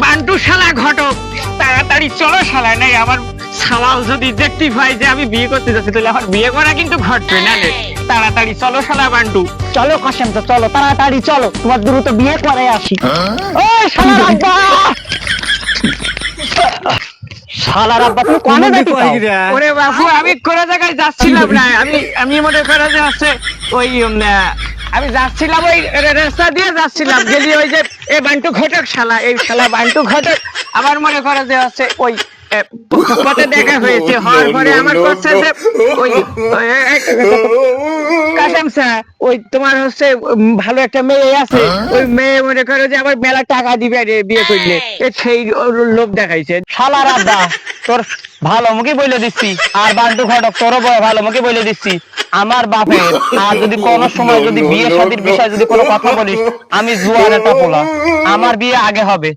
বান্টু শালা ঘটক, তাড়াতাড়ি চলো শালা, নাই আমার শালাল যদি দেখতে পাই যে আমি বিয়ে করতে যাচ্ছি তাহলে আমার বিয়ে করা কিন্তু ঘটবে না রে। তাড়াতাড়ি চলো শালা বান্টু। চলো কাশেম, তো চলো তাড়াতাড়ি চলো, তোমার দ্রুত বিয়ে করে আসি। ওই শালার আব্বা, শালার আব্বা তুমি কোনে যাইতে চাও? ওরে বাবু, আমি কোন জায়গায় যাচ্ছিলাম না, আমি মনে করে যে হচ্ছে ওই আমি যাচ্ছিলাম ওই রাস্তা দিয়ে যাচ্ছিলাম, গেলি ওই যে এই বান্টু ঘটক শালা, এই শালা বান্টু ঘটক আমার মনে করে যে হচ্ছে ওই পথে দেখা হয়েছে, হওয়ার পরে আমার কাছে যে ওই কাসেম স্যার, ওই তোমার হচ্ছে ভালো একটা মেয়ে আছে, ওই মেয়ে মনে করো যে আবার মেলা টাকা দিবে রে বিয়ে করলে, সেই লোভ দেখাইছে। শালার আব্বা, তোর ভালো মুখে বলে দিচ্ছি, আর বান্টু ঘটক তোরও ভালো মুখে বলে দিচ্ছি, আমার বাপের আর যদি কোনো সময় যদি বিয়ে শাদীর বিষয়ে যদি কোনো কথা বলিস, আমি জুয়ার একটা পোলা, আমার বিয়ে আগে হবে।